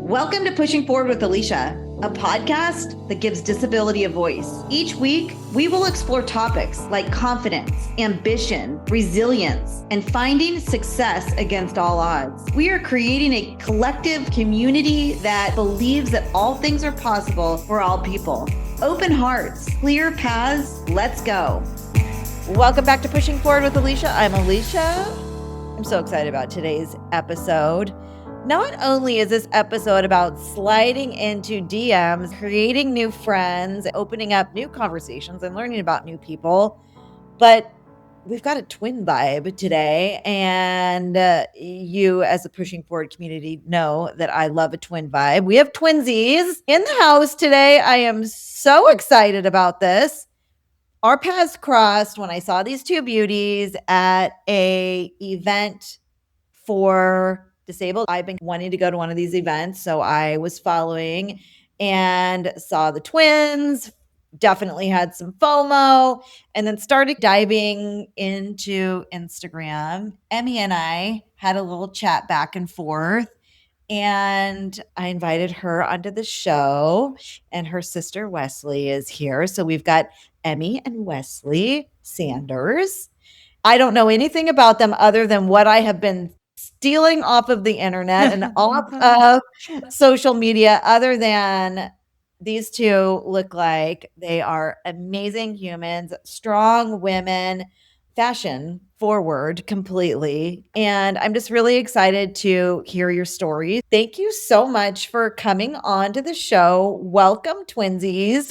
Welcome to Pushing Forward with Alycia, a podcast that gives disability a voice. Each week, we will explore topics like confidence, ambition, resilience, and finding success against all odds. We are creating a collective community that believes that all things are possible for all people. Open hearts, clear paths, let's go. Welcome back to Pushing Forward with Alycia. I'm Alycia. I'm so excited about today's episode. Not only is this episode about sliding into DMs, creating new friends, opening up new conversations, and learning about new people, but we've got a twin vibe today. And you, as a Pushing Forward community, know that I love a twin vibe. We have twinsies in the house today. I am so excited about this. Our paths crossed when I saw these two beauties at a event for disabled. I've been wanting to go to one of these events, so I was following and saw the twins, definitely had some FOMO, and then started diving into Instagram. Emmy and I had a little chat back and forth, and I invited her onto the show, and her sister Wesley is here. So we've got Emmy and Wesley Sanders. I don't know anything about them other than what I have been stealing off of the internet and off of social media, other than these two look like they are amazing humans, strong women, fashion forward completely. And I'm just really excited to hear your story. Thank you so much for coming on to the show. Welcome, twinsies,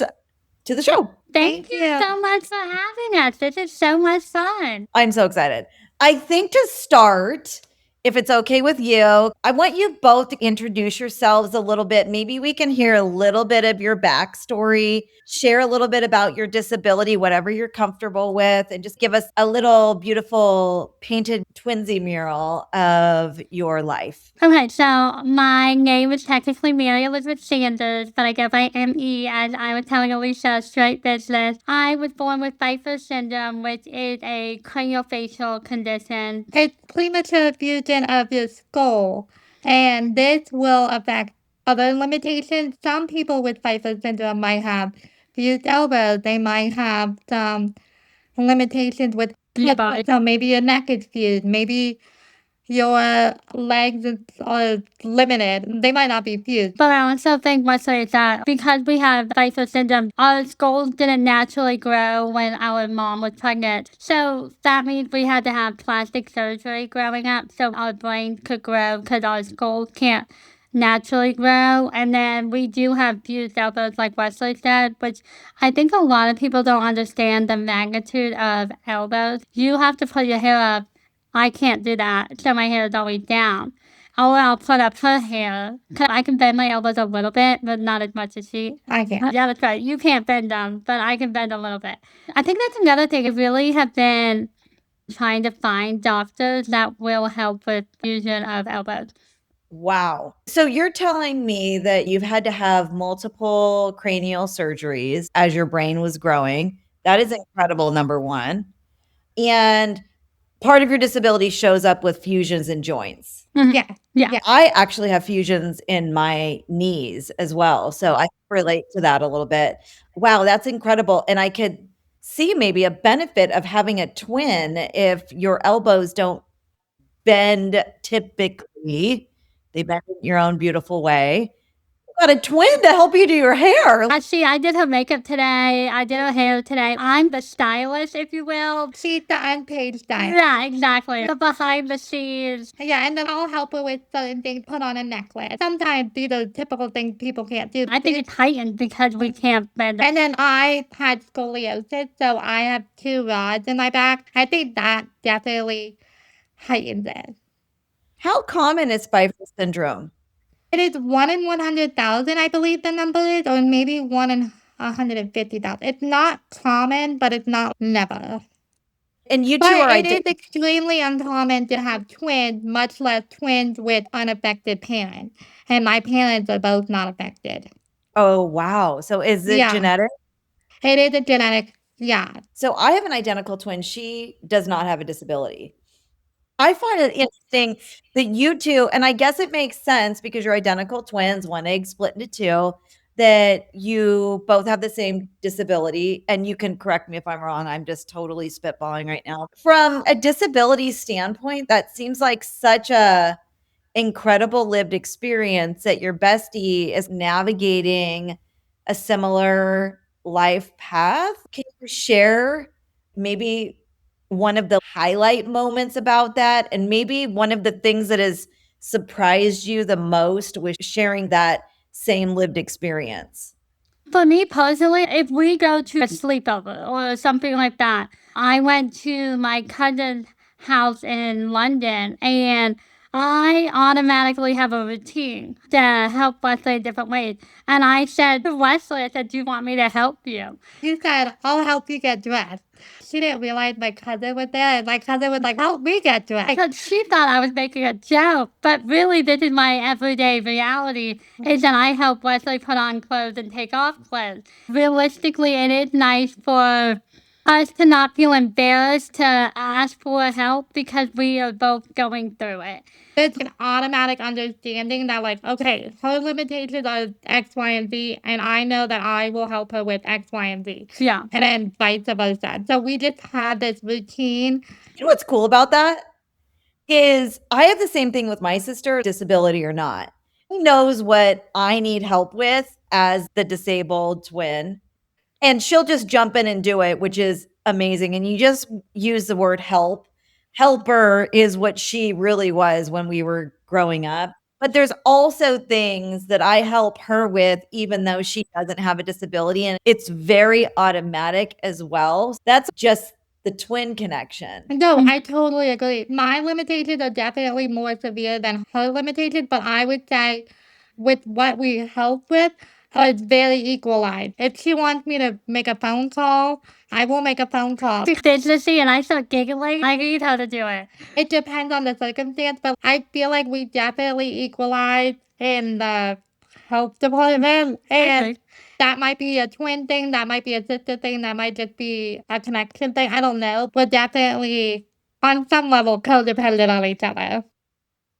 to the show. Thank you so much for having us. This is so much fun. I'm so excited. I think to start, if it's okay with you, I want you both to introduce yourselves a little bit. Maybe we can hear a little bit of your backstory, share a little bit about your disability, whatever you're comfortable with, and just give us a little beautiful painted twinsy mural of your life. Okay, so my name is technically Mary Elizabeth Sanders, but I go by M.E. as I was telling Alycia, straight business. I was born with Pfeiffer Syndrome, which is a craniofacial condition. It's premature fusion of your skull, and this will affect other limitations. Some people with Pfeiffer Syndrome might have fused elbows. They might have some limitations with your body. So maybe your neck is fused. Maybe your legs are limited. They might not be fused. But I also think mostly it's that because we have Pfeiffer syndrome, our skulls didn't naturally grow when our mom was pregnant. So that means we had to have plastic surgery growing up so our brain could grow because our skulls can't naturally grow. And then we do have fused elbows, like Wesley said, which I think a lot of people don't understand the magnitude of elbows. You have to put your hair up. I can't do that, so my hair is always down. Or I'll put up her hair. I can bend my elbows a little bit, but not as much as she. I can. Yeah, that's right. You can't bend them, but I can bend a little bit. I think that's another thing. I really have been trying to find doctors that will help with fusion of elbows. Wow. So you're telling me that you've had to have multiple cranial surgeries as your brain was growing. That is incredible, number one. And part of your disability shows up with fusions in joints. Mm-hmm. Yeah. I actually have fusions in my knees as well. So I can relate to that a little bit. Wow, that's incredible. And I could see maybe a benefit of having a twin if your elbows don't bend typically. They bend in your own beautiful way. You got a twin to help you do your hair. Actually, I did her makeup today. I did her hair today. I'm the stylist, if you will. She's the unpaid stylist. Yeah, exactly. The behind the scenes. Yeah, and then I'll help her with certain things, put on a necklace. Sometimes these are typical things people can't do. I think it's heightened because we can't bend. And then I had scoliosis, so I have 2 rods in my back. I think that definitely heightens it. How common is Pfeiffer syndrome? It is 1 in 100,000, I believe the number is, or maybe 1 in 150,000. It's not common, but it's not never. And you two are But it is extremely uncommon to have twins, much less twins with unaffected parents. And my parents are both not affected. Oh, wow. So is it genetic? It is a genetic, yeah. So I have an identical twin. She does not have a disability. I find it interesting that you two, and I guess it makes sense because you're identical twins, one egg split into two, that you both have the same disability. And you can correct me if I'm wrong. I'm just totally spitballing right now. From a disability standpoint, that seems like such a incredible lived experience that your bestie is navigating a similar life path. Can you share maybe one of the highlight moments about that? And maybe one of the things that has surprised you the most with sharing that same lived experience? For me personally, if we go to a sleepover or something like that, I went to my cousin's house in London and I automatically have a routine to help Wesley in different ways. And I said to Wesley, I said, "Do you want me to help you?" He said, "I'll help you get dressed." She didn't realize my cousin was there, and my cousin was like, "Help me get dressed." Because she thought I was making a joke, but really, this is my everyday reality. Is that I help Wesley put on clothes and take off clothes. Realistically, it is nice for us to not feel embarrassed to ask for help because we are both going through it. It's an automatic understanding that, like, okay, her limitations are X, Y, and Z, and I know that I will help her with X, Y, and Z. Yeah. And then vice versa. So we just had this routine. You know what's cool about that? Is I have the same thing with my sister, disability or not. He knows what I need help with as the disabled twin, and she'll just jump in and do it, which is amazing. And you just use the word help. Helper is what she really was when we were growing up. But there's also things that I help her with, even though she doesn't have a disability. And it's very automatic as well. That's just the twin connection. No, I totally agree. My limitations are definitely more severe than her limitations, but I would say with what we help with, it's very equalized. If she wants me to make a phone call, I will make a phone call. She's businessy and I start giggling, I need her to do it. It depends on the circumstance, but I feel like we definitely equalize in the health department. And that might be a twin thing, that might be a sister thing, that might just be a connection thing. I don't know. We're definitely on some level codependent on each other.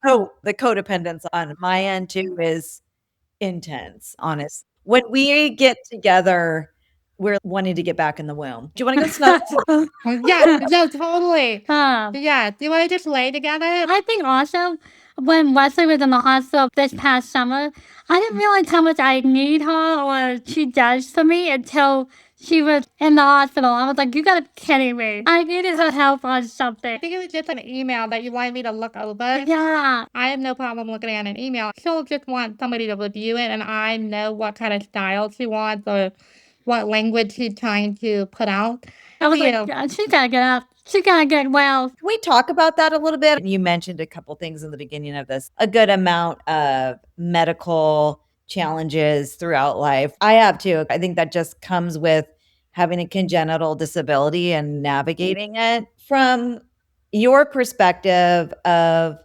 Oh, the codependence on my end too is intense, honest. When we get together, we're wanting to get back in the womb. Do you wanna go snuggle? Yeah, no, totally. Yeah, do you want to just lay together? I think also when Wesley was in the hospital this past summer, I didn't realize how much I need her or she does for me until she was in the hospital. I was like, "You gotta be kidding me." I needed her help on something. I think it was just an email that you wanted me to look over. Yeah. I have no problem looking at an email. She'll just want somebody to review it, and I know what kind of style she wants or what language she's trying to put out. I was like, "Yeah, she gotta get up. She gotta get well." Can we talk about that a little bit? You mentioned a couple things in the beginning of this, a good amount of medical challenges throughout life. I have too. I think that just comes with having a congenital disability and navigating it. From your perspective of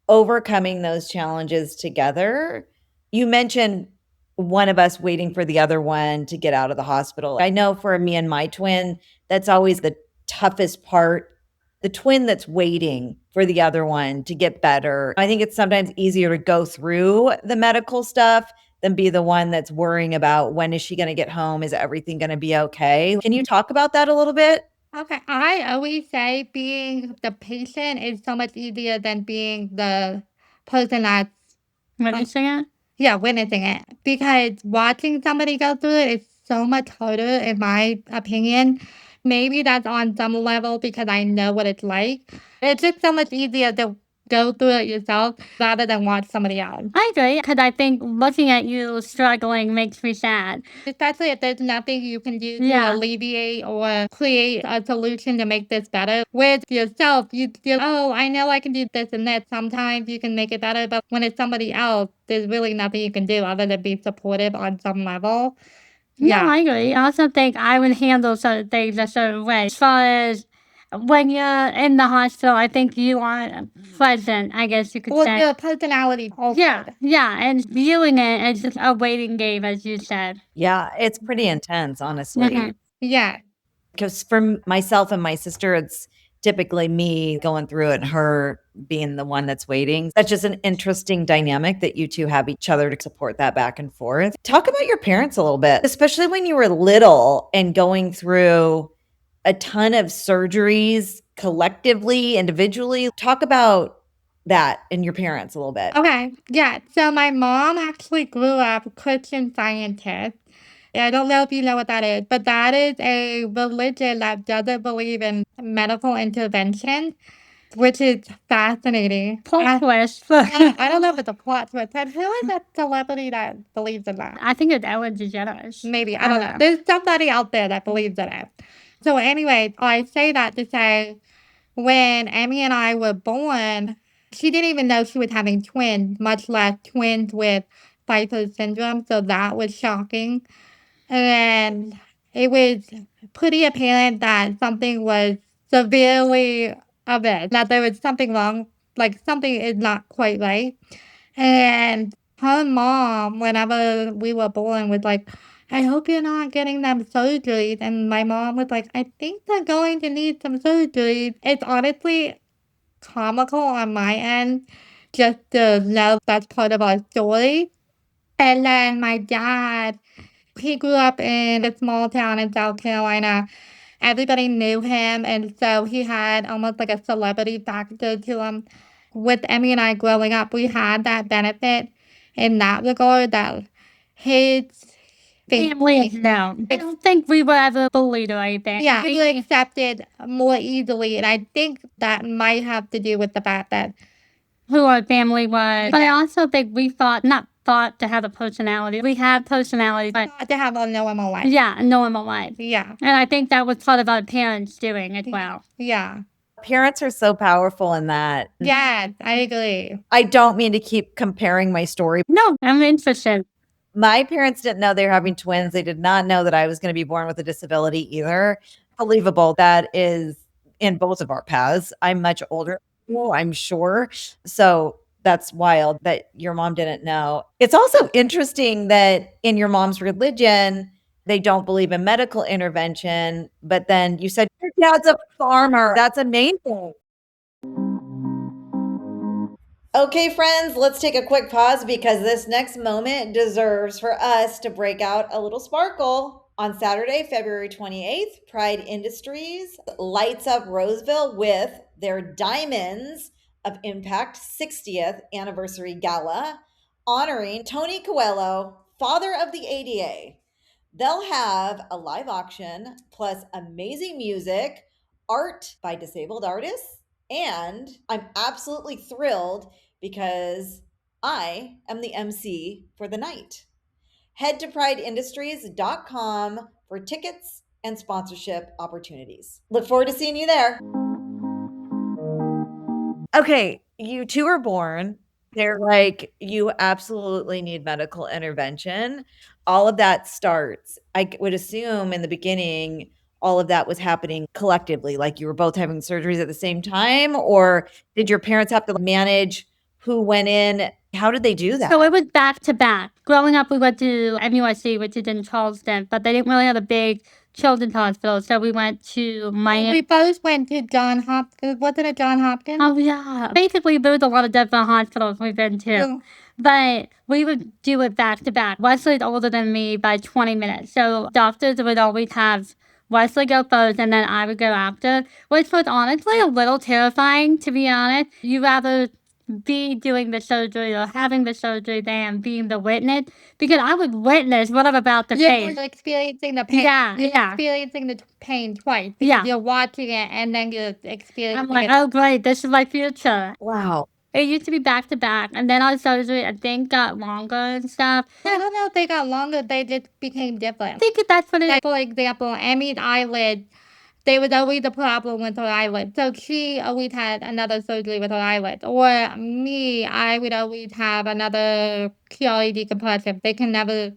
overcoming those challenges together, you mentioned one of us waiting for the other one to get out of the hospital. I know for me and my twin, that's always the toughest part, the twin that's waiting for the other one to get better. I think it's sometimes easier to go through the medical stuff than be the one that's worrying about when is she going to get home? Is everything going to be okay? Can you talk about that a little bit? Okay, I always say being the patient is so much easier than being the person that's witnessing it. Yeah, witnessing it. Because watching somebody go through it is so much harder, in my opinion. Maybe that's on some level because I know what it's like. It's just so much easier to go through it yourself rather than watch somebody else. I agree, because I think looking at you struggling makes me sad. Especially if there's nothing you can do to alleviate or create a solution to make this better. With yourself, you feel, oh, I know I can do this and that. Sometimes you can make it better, but when it's somebody else, there's really nothing you can do other than be supportive on some level. Yeah, no, I agree. I also think I would handle certain things a certain way. As far as when you're in the hospital, I think you are present, I guess you could say. Your personality. Yeah, yeah, and viewing it as just a waiting game, as you said. Yeah, it's pretty intense, honestly. Yeah. Because for myself and my sister, it's typically me going through it and her being the one that's waiting. That's just an interesting dynamic that you two have each other to support that back and forth. Talk about your parents a little bit, especially when you were little and going through a ton of surgeries collectively, individually. Talk about that and your parents a little bit. Okay, yeah. So my mom actually grew up Christian Scientist. I don't know if you know what that is, but that is a religion that doesn't believe in medical intervention, which is fascinating. Plot twist. I don't know if it's a plot twist. And who is that celebrity that believes in that? I think it's Ellen DeGeneres. Maybe. I don't know. There's somebody out there that believes in it. So anyway, I say that to say when Emmy and I were born, she didn't even know she was having twins, much less twins with Pfeiffer Syndrome. So that was shocking. And it was pretty apparent that something was severely amiss, that there was something wrong, like something is not quite right. And her mom, whenever we were born, was like, I hope you're not getting them surgeries. And my mom was like, I think they're going to need some surgeries. It's honestly comical on my end, just to know that's part of our story. And then my dad, he grew up in a small town in South Carolina. Everybody knew him, and so he had almost like a celebrity factor to him. With Emmy and I growing up, we had that benefit in that regard that his family is known. I don't think we were ever bullied or anything. Yeah, we were accepted more easily, and I think that might have to do with the fact that who our family was. But I also think we not thought to have a personality. We had personality, but thought to have a normal life. Yeah, a normal life. Yeah. And I think that was part of our parents doing as well. Yeah. Parents are so powerful in that. Yeah, I agree. I don't mean to keep comparing my story. No, I'm interested. My parents didn't know they were having twins. They did not know that I was going to be born with a disability either. Believable. That is in both of our paths. I'm much older, I'm sure. So that's wild that your mom didn't know. It's also interesting that in your mom's religion, they don't believe in medical intervention. But then you said your dad's a farmer. That's amazing. Okay, friends, let's take a quick pause because this next moment deserves for us to break out a little sparkle. On Saturday, February 28th, Pride Industries lights up Roseville with their Diamonds of Impact 60th Anniversary Gala, honoring Tony Coelho, father of the ADA. They'll have a live auction plus amazing music, art by disabled artists, and I'm absolutely thrilled because I am the MC for the night. Head to prideindustries.com for tickets and sponsorship opportunities. Look forward to seeing you there. Okay, you two are born. They're like, you absolutely need medical intervention. All of that starts. I would assume in the beginning, all of that was happening collectively, like you were both having surgeries at the same time, or did your parents have to manage who went in? How did they do that? So it was back to back. Growing up, we went to MUSC, which is in Charleston, but they didn't really have a big children's hospital, so we went to Miami. We both went to John Hopkins. Wasn't it John Hopkins? Oh, yeah. Basically, there's a lot of different hospitals we've been to. Yeah. But we would do it back to back. Wesley's older than me by 20 minutes, so doctors would always have Wesley go first, and then I would go after, which was honestly a little terrifying, to be honest. You rather be doing the surgery or having the surgery than being the witness, because I would witness what I'm about to face. You're experiencing the pain. You're experiencing the pain twice. You're watching it and then you're experiencing I'm like, oh great, this is my future. Wow. It used to be back to back, and then our surgery, I think, got longer and stuff. I don't know if they got longer, they just became different. I think that's what it is. For example, Emmy's eyelid, there was always a problem with her eyelid. So she always had another surgery with her eyelid. Or me, I would always have another QRE decompression. They can never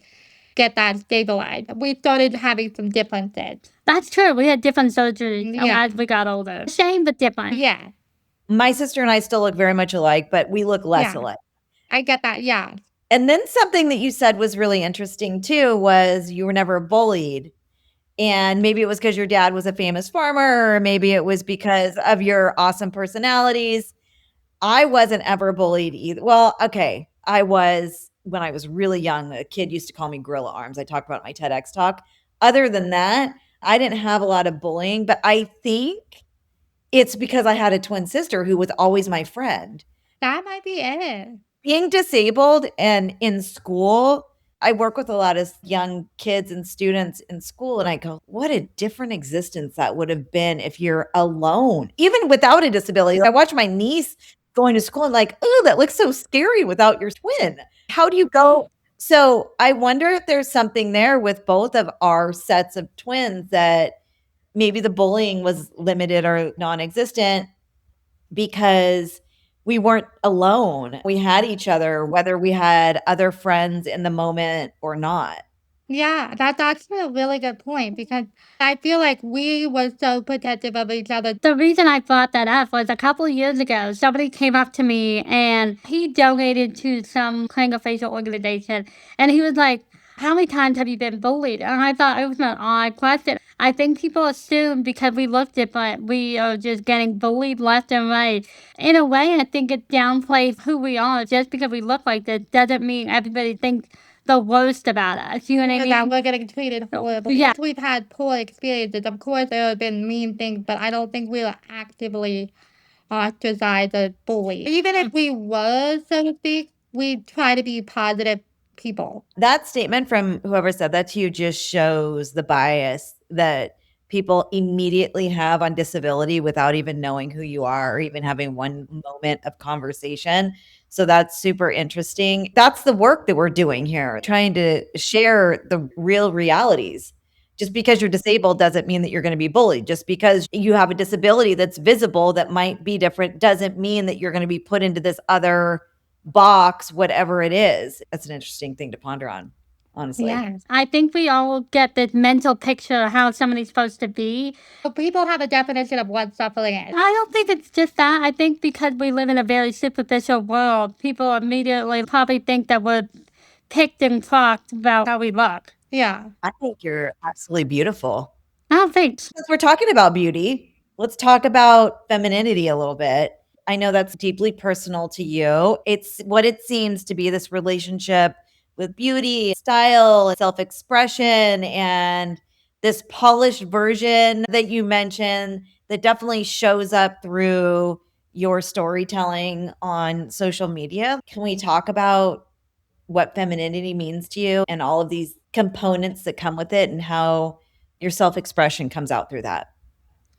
get that stabilized. We started having some differences. That's true. We had different surgeries as we got older. Same, but different. Yeah. My sister and I still look very much alike, but we look less alike. I get that, yeah. And then something that you said was really interesting too was you were never bullied. And maybe it was because your dad was a famous farmer, or maybe it was because of your awesome personalities. I wasn't ever bullied either. Well, okay. I was when I was really young. A kid used to call me Gorilla Arms. I talked about my TEDx talk. Other than that, I didn't have a lot of bullying, but I think it's because I had a twin sister who was always my friend. That might be it. Being disabled and in school, I work with a lot of young kids and students in school, and I go, what a different existence that would have been if you're alone, even without a disability. I watch my niece going to school and like, oh, that looks so scary without your twin. How do you go? So I wonder if there's something there with both of our sets of twins that maybe the bullying was limited or non existent because we weren't alone. We had each other, whether we had other friends in the moment or not. Yeah, that's actually a really good point because I feel like we were so protective of each other. The reason I brought that up was a couple of years ago, somebody came up to me and he donated to some craniofacial organization. And he was like, how many times have you been bullied? And I thought it was an odd question. I think people assume because we look different, we are just getting bullied left and right. In a way, I think it downplays who we are. Just because we look like this doesn't mean everybody thinks the worst about us. You know what I mean? That we're getting treated horribly. Yeah. We've had poor experiences. Of course, there have been mean things, but I don't think we were actively ostracized or bullied. Even if we were, so to speak, we try to be positive people. That statement from whoever said that to you just shows the bias that people immediately have on disability without even knowing who you are or even having one moment of conversation. So that's super interesting. That's the work that we're doing here, trying to share the real realities. Just because you're disabled doesn't mean that you're going to be bullied. Just because you have a disability that's visible that might be different doesn't mean that you're going to be put into this other box, whatever it is. That's an interesting thing to ponder on, honestly. Yes. I think we all get this mental picture of how somebody's supposed to be. But people have a definition of what suffering is. I don't think it's just that. I think because we live in a very superficial world, people immediately probably think that we're picked and talked about how we look. Yeah. I think you're absolutely beautiful. Oh, thanks. Since we're talking about beauty, let's talk about femininity a little bit. I know that's deeply personal to you. It's what it seems to be this relationship with beauty, style, self expression, and this polished version that you mentioned that definitely shows up through your storytelling on social media. Can we talk about what femininity means to you and all of these components that come with it and how your self-expression comes out through that?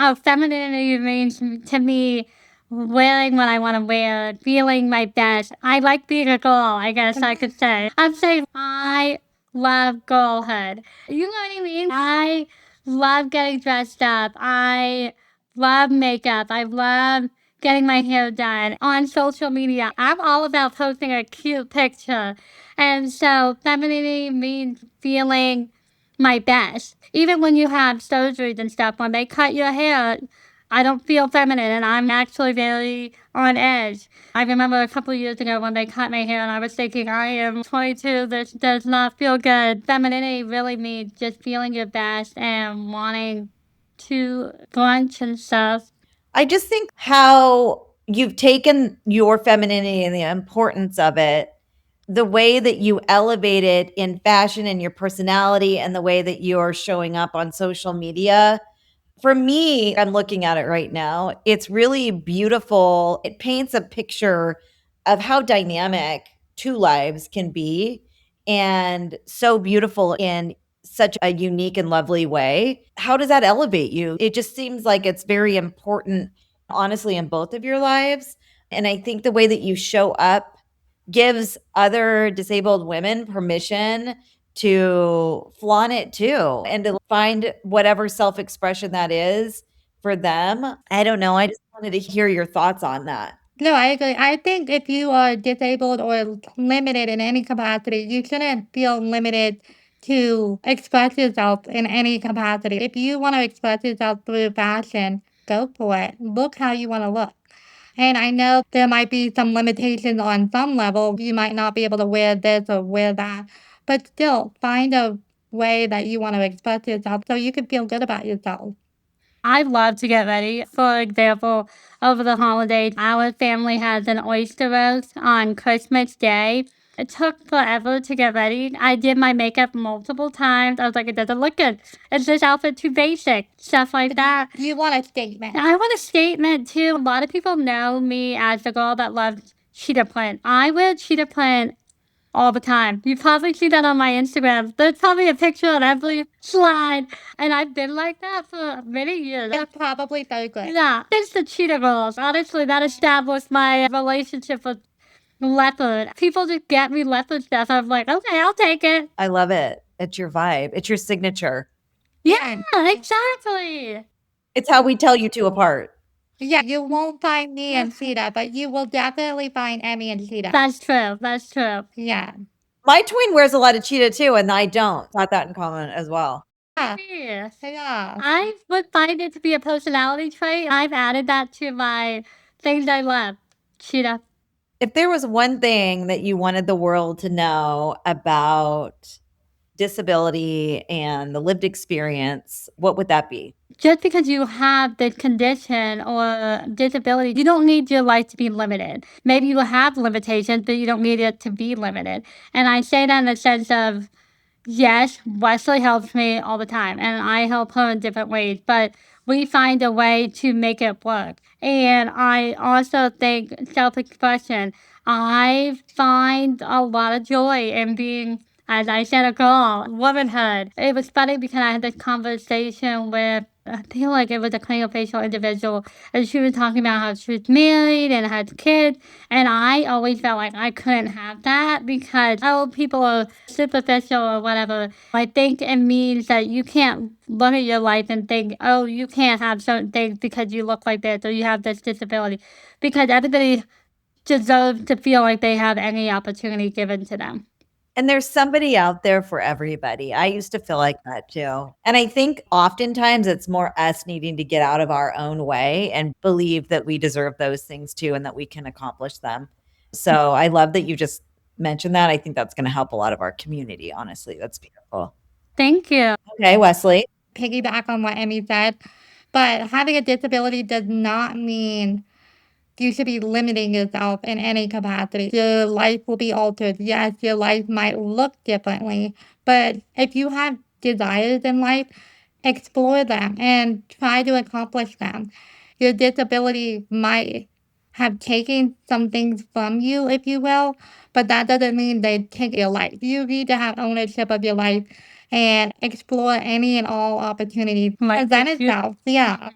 Oh, femininity means to me wearing what I want to wear, feeling my best. I like being a girl, I guess I could say. I'm saying I love girlhood. You know what I mean? I love getting dressed up. I love makeup. I love getting my hair done. On social media, I'm all about posting a cute picture. And so femininity means feeling my best. Even when you have surgeries and stuff, when they cut your hair, I don't feel feminine and I'm actually very on edge. I remember a couple of years ago when they cut my hair and I was thinking, I am 22, this does not feel good. Femininity really means just feeling your best and wanting to brunch and stuff. I just think how you've taken your femininity and the importance of it, the way that you elevate it in fashion and your personality and the way that you're showing up on social media. For me, I'm looking at it right now. It's really beautiful. It paints a picture of how dynamic two lives can be and so beautiful in such a unique and lovely way. How does that elevate you? It just seems like it's very important, honestly, in both of your lives. And I think the way that you show up gives other disabled women permission to flaunt it too and to find whatever self-expression that is for them. I don't know. I just wanted to hear your thoughts on that. No, I agree. I think if you are disabled or limited in any capacity, you shouldn't feel limited to express yourself in any capacity. If you want to express yourself through fashion, go for it. Look how you want to look. And I know there might be some limitations on some level. You might not be able to wear this or wear that, but still find a way that you want to express yourself so you can feel good about yourself. I love to get ready. For example, over the holidays, our family has an oyster roast on Christmas Day. It took forever to get ready. I did my makeup multiple times. I was like, it doesn't look good. Is this outfit too basic? Stuff like that. You want a statement. I want a statement too. A lot of people know me as the girl that loves cheetah print. I wear cheetah print all the time. You probably see that on my Instagram. There's probably a picture on every slide. And I've been like that for many years. It's probably so good. Yeah, it's the cheetah girls. Honestly, that established my relationship with leopard. People just get me leopard stuff. I'm like, okay, I'll take it. I love it. It's your vibe. It's your signature. Yeah, exactly. It's how we tell you two apart. Yeah, you won't find me and Cheetah, but you will definitely find Emmy and Cheetah. That's true. That's true. Yeah. My twin wears a lot of cheetah too, and I don't. Got that in common as well. Yeah. I would find it to be a personality trait. I've added that to my things I love. Cheetah. If there was one thing that you wanted the world to know about disability and the lived experience, what would that be? Just because you have this condition or disability, you don't need your life to be limited. Maybe you have limitations, but you don't need it to be limited. And I say that in the sense of, yes, Wesley helps me all the time, and I help her in different ways, but we find a way to make it work. And I also think self expression, I find a lot of joy in being, as I said, a girl, womanhood. It was funny because I had this conversation with, I feel like it was a craniofacial individual, and she was talking about how she was married and had kids, and I always felt like I couldn't have that because, oh, people are superficial or whatever. I think it means that you can't look at your life and think, oh, you can't have certain things because you look like this or you have this disability, because everybody deserves to feel like they have any opportunity given to them. And there's somebody out there for everybody. I used to feel like that too. And I think oftentimes it's more us needing to get out of our own way and believe that we deserve those things too and that we can accomplish them. So I love that you just mentioned that. I think that's going to help a lot of our community, honestly. That's beautiful. Thank you. Okay, Wesley. Piggyback on what Emmy said, but having a disability does not mean you should be limiting yourself in any capacity. Your life will be altered. Yes, your life might look differently, but if you have desires in life, explore them and try to accomplish them. Your disability might have taken some things from you, if you will, but that doesn't mean they take your life. You need to have ownership of your life and explore any and all opportunities. Present itself. Yeah.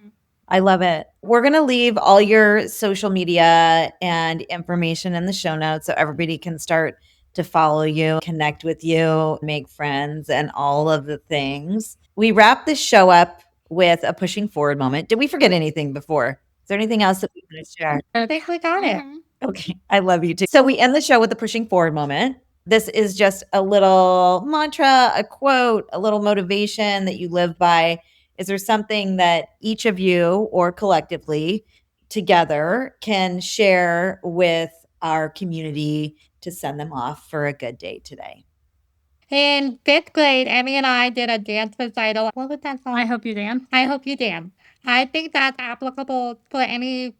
I love it. We're going to leave all your social media and information in the show notes so everybody can start to follow you, connect with you, make friends, and all of the things. We wrap this show up with a pushing forward moment. Did we forget anything before? Is there anything else that we want to share? I think we got it. Okay. I love you too. So we end the show with a pushing forward moment. This is just a little mantra, a quote, a little motivation that you live by. Is there something that each of you or collectively together can share with our community to send them off for a good day today? In 5th grade, Emmy and I did a dance recital. What was that song? I hope you dance. I hope you dance. I think that's applicable for any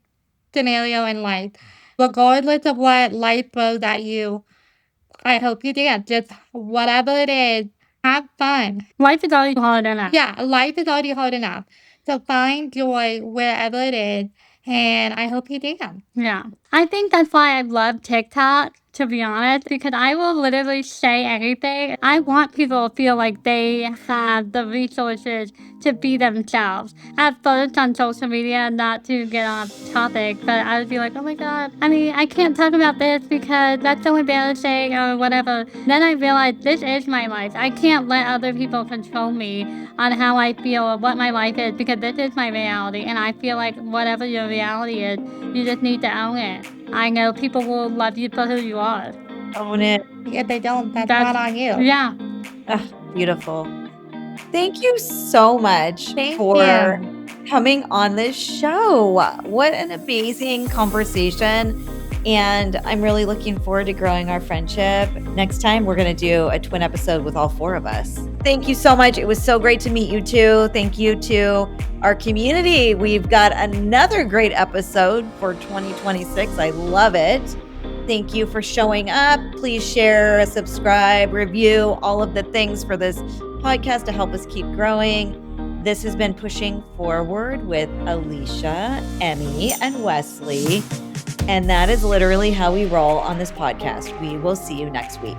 scenario in life. Regardless of what life throws at you, I hope you dance. Just whatever it is, have fun. Life is already hard enough. Yeah, life is already hard enough. So find joy wherever it is, and I hope you dance. Yeah. I think that's why I love TikTok, to be honest, because I will literally say anything. I want people to feel like they have the resources to be themselves. At first on social media, not to get off topic, but I would be like, oh my God, I mean, I can't talk about this because that's so embarrassing or whatever. Then I realized this is my life. I can't let other people control me on how I feel or what my life is because this is my reality. And I feel like whatever your reality is, you just need to own it. I know people will love you for who you are. Own it. If they don't, that's not on you. Yeah. Beautiful. Thank you so much for coming on this show. What an amazing conversation. And I'm really looking forward to growing our friendship. Next time, we're going to do a twin episode with all 4 of us. Thank you so much. It was so great to meet you too. Thank you to our community. We've got another great episode for 2026. I love it. Thank you for showing up. Please share, subscribe, review, all of the things for this podcast to help us keep growing. This has been Pushing Forward with Alycia, Emmy, and Wesley. And that is literally how we roll on this podcast. We will see you next week.